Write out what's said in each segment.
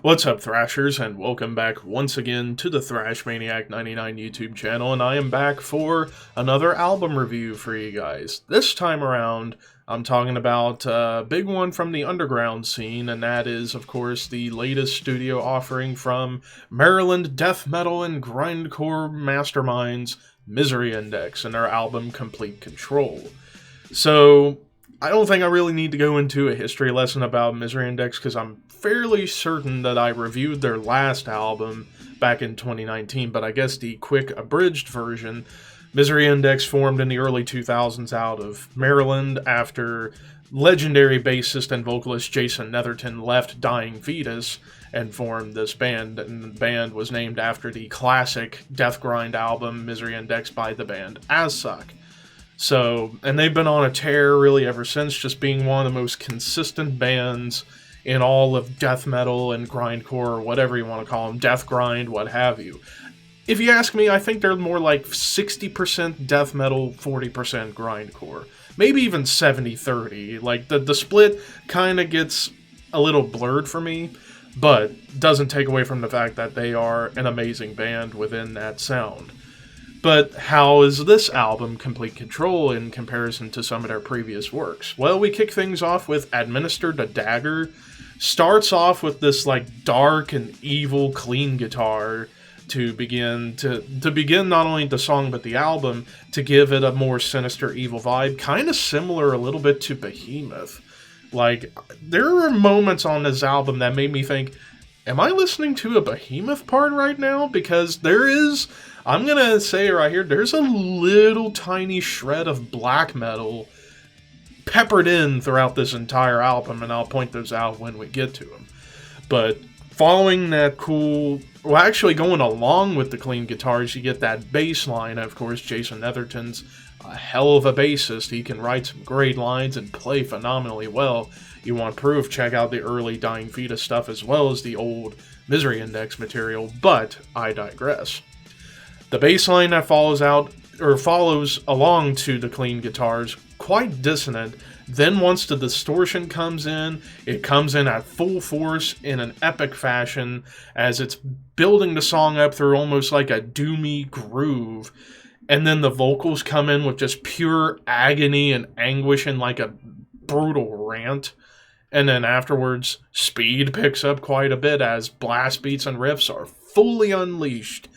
What's up, Thrashers, and welcome back once again to the Thrash Maniac 99 YouTube channel, and I am back for another album review for you guys. This time around, I'm talking about a big one from the underground scene, and that is, of course, the latest studio offering from Maryland death metal and grindcore masterminds, Misery Index, and their album Complete Control. So, I don't think I really need to go into a history lesson about Misery Index because I'm fairly certain that I reviewed their last album back in 2019, but I guess the quick abridged version. Misery Index formed in the early 2000s out of Maryland after legendary bassist and vocalist Jason Netherton left Dying Fetus and formed this band, and the band was named after the classic death grind album Misery Index by the band Azsuck. So, and they've been on a tear really ever since, just being one of the most consistent bands in all of death metal and grindcore, or whatever you want to call them, death grind, what have you. If you ask me, I think they're more like 60% death metal, 40% grindcore. Maybe even 70-30. Like, the split kind of gets a little blurred for me, but doesn't take away from the fact that they are an amazing band within that sound. But how is this album Complete Control in comparison to some of their previous works? Well, we kick things off with Administered, a Dagger. Starts off with this like dark and evil clean guitar to begin not only the song but the album, to give it a more sinister evil vibe, kind of similar a little bit to Behemoth. Like, there are moments on this album that made me think, am I listening to a Behemoth part right now? Because there is, I'm gonna say it right here, there's a little tiny shred of black metal peppered in throughout this entire album, and I'll point those out when we get to them. But following that cool, well, actually going along with the clean guitars, you get that bass line. Of course, Jason Netherton's a hell of a bassist. He can write some great lines and play phenomenally well. You want proof, check out the early Dying Fetus stuff as well as the old Misery Index material, but I digress. The bass line that follows along to the clean guitars, quite dissonant. Then once the distortion comes in, it comes in at full force in an epic fashion as it's building the song up through almost like a doomy groove. And then the vocals come in with just pure agony and anguish and like a brutal rant. And then afterwards, speed picks up quite a bit as blast beats and riffs are fully unleashed.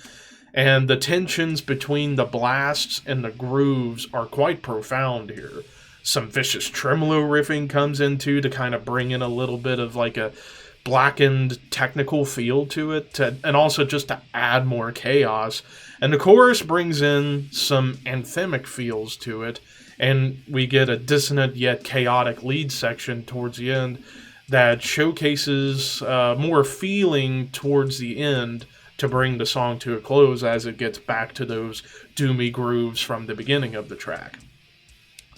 And the tensions between the blasts and the grooves are quite profound here. Some vicious tremolo riffing comes in too to kind of bring in a little bit of like a blackened technical feel to it, and also just to add more chaos. And the chorus brings in some anthemic feels to it, and we get a dissonant yet chaotic lead section towards the end that showcases more feeling towards the end to bring the song to a close as it gets back to those doomy grooves from the beginning of the track.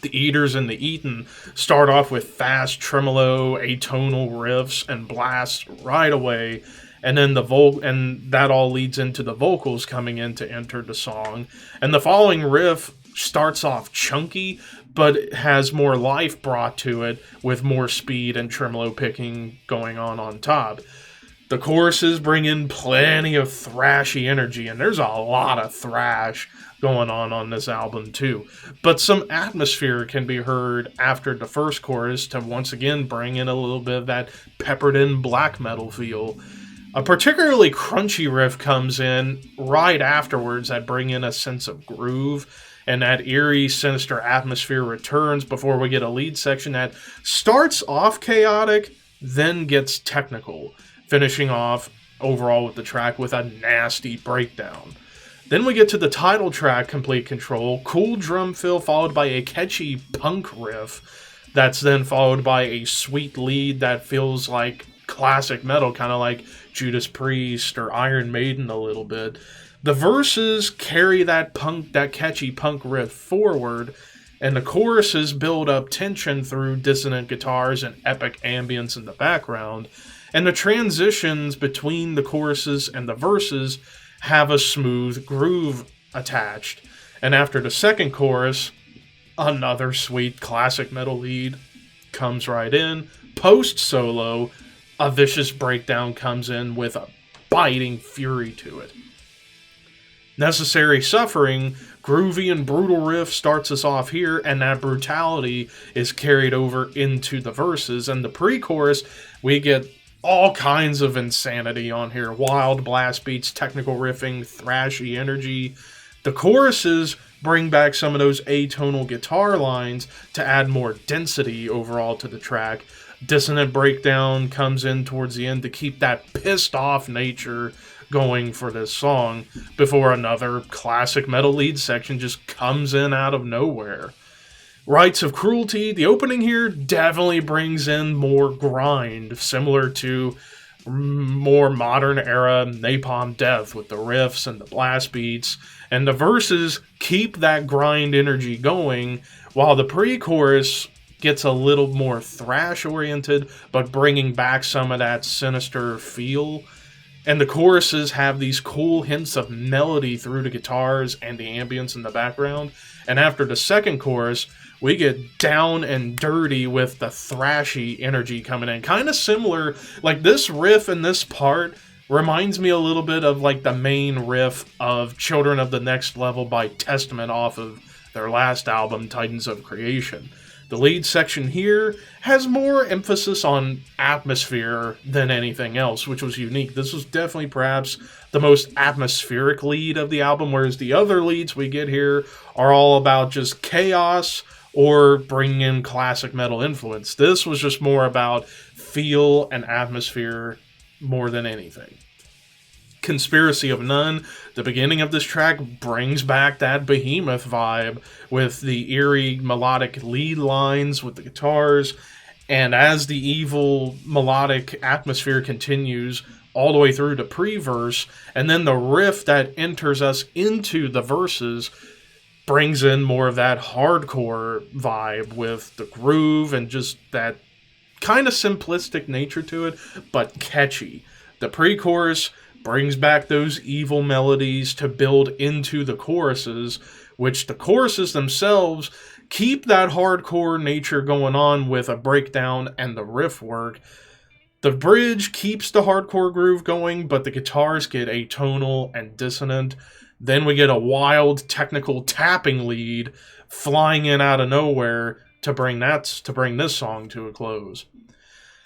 The Eaters and the Eaten start off with fast tremolo, atonal riffs and blasts right away, and then and that all leads into the vocals coming in to enter the song. And the following riff starts off chunky, but it has more life brought to it with more speed and tremolo picking going on top. The choruses bring in plenty of thrashy energy, and there's a lot of thrash going on this album too. But some atmosphere can be heard after the first chorus to once again bring in a little bit of that peppered in black metal feel. A particularly crunchy riff comes in right afterwards that bring in a sense of groove, and that eerie, sinister atmosphere returns before we get a lead section that starts off chaotic, then gets technical, finishing off overall with the track with a nasty breakdown. Then we get to the title track, Complete Control, cool drum fill followed by a catchy punk riff that's then followed by a sweet lead that feels like classic metal, kind of like Judas Priest or Iron Maiden a little bit. The verses carry that catchy punk riff forward, and the choruses build up tension through dissonant guitars and epic ambience in the background. And the transitions between the choruses and the verses have a smooth groove attached. And after the second chorus, another sweet classic metal lead comes right in, post solo, a vicious breakdown comes in with a biting fury to it. Necessary Suffering, groovy and brutal riff starts us off here, and that brutality is carried over into the verses. And the pre-chorus, we get all kinds of insanity on here. Wild blast beats, technical riffing, thrashy energy. The choruses bring back some of those atonal guitar lines to add more density overall to the track. Dissonant breakdown comes in towards the end to keep that pissed off nature going for this song before another classic metal lead section just comes in out of nowhere. Rites of Cruelty, the opening here definitely brings in more grind, similar to more modern era Napalm Death with the riffs and the blast beats, and the verses keep that grind energy going, while the pre-chorus gets a little more thrash oriented, but bringing back some of that sinister feel. And the choruses have these cool hints of melody through the guitars and the ambience in the background. And after the second chorus, we get down and dirty with the thrashy energy coming in. Kind of similar, like this riff and this part reminds me a little bit of like the main riff of Children of the Next Level by Testament off of their last album, Titans of Creation. The lead section here has more emphasis on atmosphere than anything else, which was unique. This was definitely perhaps the most atmospheric lead of the album, whereas the other leads we get here are all about just chaos or bringing in classic metal influence. This was just more about feel and atmosphere more than anything. Conspiracy of None, the beginning of this track brings back that Behemoth vibe with the eerie melodic lead lines with the guitars, and as the evil melodic atmosphere continues all the way through to pre-verse, and then the riff that enters us into the verses brings in more of that hardcore vibe with the groove and just that kind of simplistic nature to it, but catchy. The pre-chorus brings back those evil melodies to build into the choruses, which the choruses themselves keep that hardcore nature going on with a breakdown and the riff work. The bridge keeps the hardcore groove going, but the guitars get atonal and dissonant. Then we get a wild technical tapping lead flying in out of nowhere to bring this song to a close.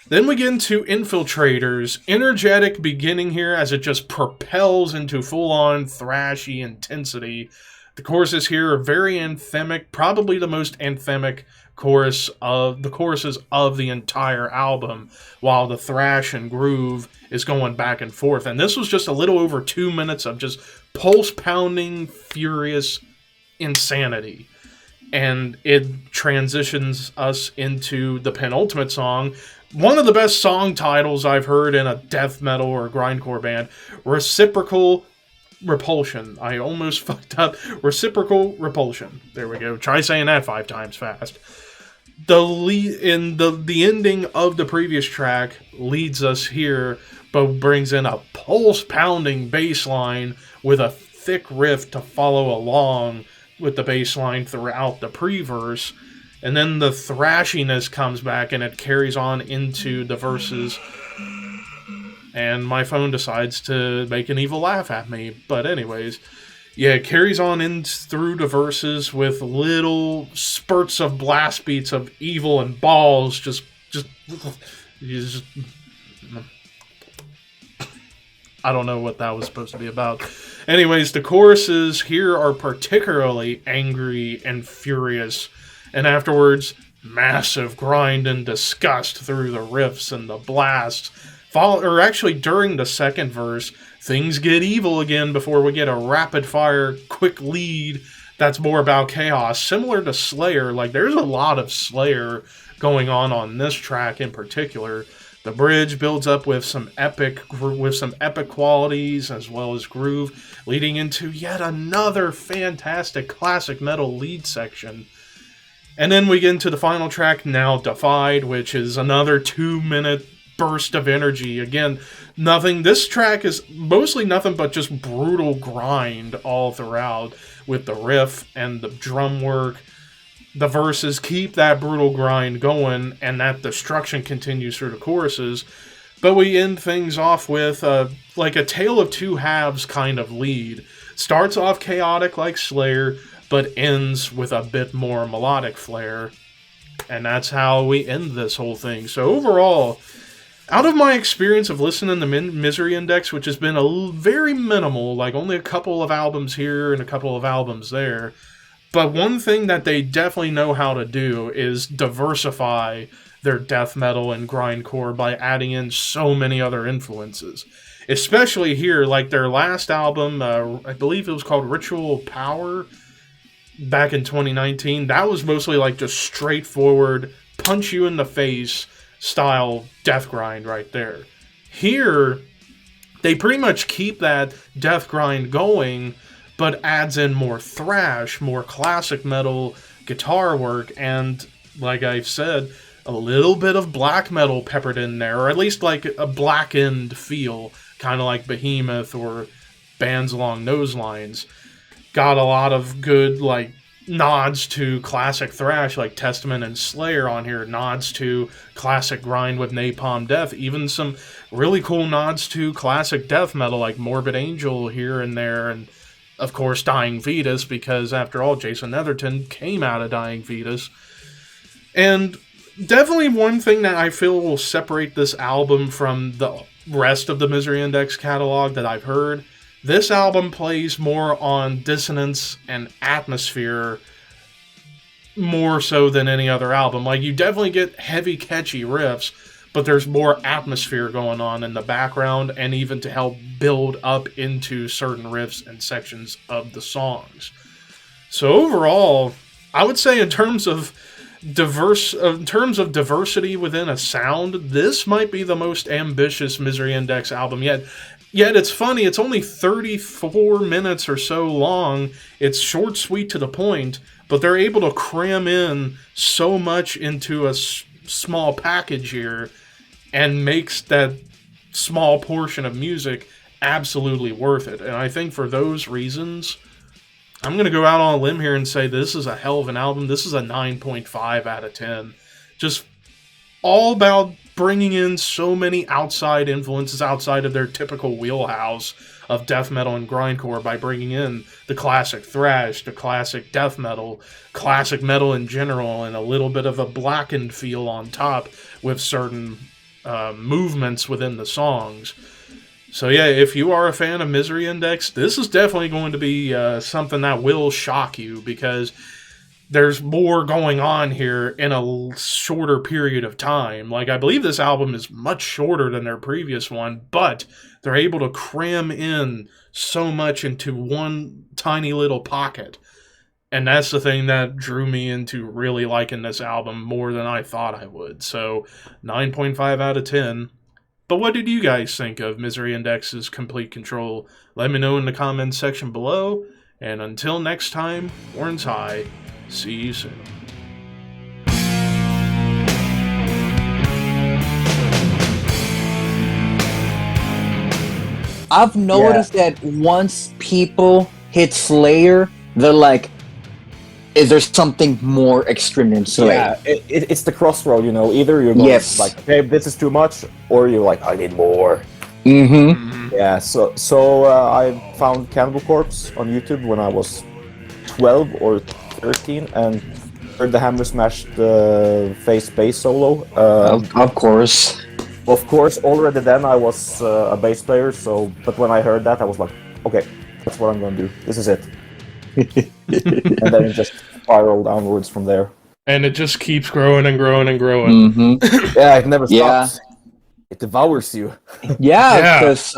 Then we get into Infiltrators, energetic beginning here as it just propels into full-on thrashy intensity. The choruses here are very anthemic, probably the most anthemic choruses of the entire album, while the thrash and groove is going back and forth. And this was just a little over 2 minutes of just pulse-pounding, furious insanity. And it transitions us into the penultimate song, one of the best song titles I've heard in a death metal or grindcore band, Reciprocal Repulsion. I almost fucked up. Reciprocal Repulsion. There we go. Try saying that 5 times fast. The ending of the previous track leads us here, but brings in a pulse-pounding bass line with a thick riff to follow along with the bass line throughout the pre-verse. And then the thrashiness comes back and it carries on into the verses. And my phone decides to make an evil laugh at me. But anyways, yeah, it carries on in through the verses with little spurts of blast beats of evil and balls. I don't know what that was supposed to be about. Anyways, the choruses here are particularly angry and furious. And afterwards, massive grind and disgust through the riffs and the blasts. Actually, during the second verse, things get evil again before we get a rapid-fire, quick lead that's more about chaos. Similar to Slayer, like there's a lot of Slayer going on this track in particular. The bridge builds up with some epic qualities as well as groove, leading into yet another fantastic classic metal lead section. And then we get into the final track, Now Defied, which is another 2-minute burst of energy. Again, this track is mostly nothing but just brutal grind all throughout with the riff and the drum work. The verses keep that brutal grind going, and that destruction continues through the choruses. But we end things off with like a tale of two halves kind of lead. Starts off chaotic like Slayer, but ends with a bit more melodic flair. And that's how we end this whole thing. So overall, out of my experience of listening to Misery Index, which has been very minimal, like only a couple of albums here and a couple of albums there, but one thing that they definitely know how to do is diversify their death metal and grindcore by adding in so many other influences. Especially here, like their last album, I believe it was called Ritual Power, back in 2019. That was mostly like just straightforward, punch you in the face style death grind right there. Here, they pretty much keep that death grind going, but adds in more thrash, more classic metal guitar work, and like I've said, a little bit of black metal peppered in there, or at least like a blackened feel, kind of like Behemoth or bands along those lines. Got a lot of good like nods to classic thrash like Testament and Slayer on here, nods to classic grind with Napalm Death, even some really cool nods to classic death metal like Morbid Angel here and there, and of course Dying Fetus, because after all, Jason Netherton came out of Dying Fetus. And definitely one thing that I feel will separate this album from the rest of the Misery Index catalog that I've heard, this album plays more on dissonance and atmosphere more so than any other album. Like, you definitely get heavy, catchy riffs, but there's more atmosphere going on in the background, and even to help build up into certain riffs and sections of the songs. So overall, I would say in terms of diversity within a sound, this might be the most ambitious Misery Index album yet. Yet it's funny, it's only 34 minutes or so long. It's short, sweet, to the point, but they're able to cram in so much into a small package here, and makes that small portion of music absolutely worth it. And I think for those reasons, I'm going to go out on a limb here and say this is a hell of an album. This is a 9.5 out of 10. Just all about bringing in so many outside influences outside of their typical wheelhouse of death metal and grindcore, by bringing in the classic thrash, the classic death metal, classic metal in general, and a little bit of a blackened feel on top with certain movements within the songs. So yeah, if you are a fan of Misery Index, this is definitely going to be something that will shock you, because there's more going on here in a shorter period of time. Like, I believe this album is much shorter than their previous one, but they're able to cram in so much into one tiny little pocket. And that's the thing that drew me into really liking this album more than I thought I would. So, 9.5 out of 10. But what did you guys think of Misery Index's Complete Control? Let me know in the comments section below. And until next time, horns high. See you soon. I've noticed that once people hit Slayer, they're like, is there something more extreme than Slayer? Yeah, it's the crossroad, you know. Either you're going like, okay, this is too much, or you're like, I need more. Mm-hmm. Yeah, so I found Cannibal Corpse on YouTube when I was 12 or 13, and heard the Hammer Smash the Face bass solo. Of course. Of course, already then I was a bass player, so, but when I heard that, I was like, okay, that's what I'm gonna do. This is it. And then it just spiraled downwards from there. And it just keeps growing and growing and growing. Mm-hmm. Yeah, it never stops. It devours you. Yeah, because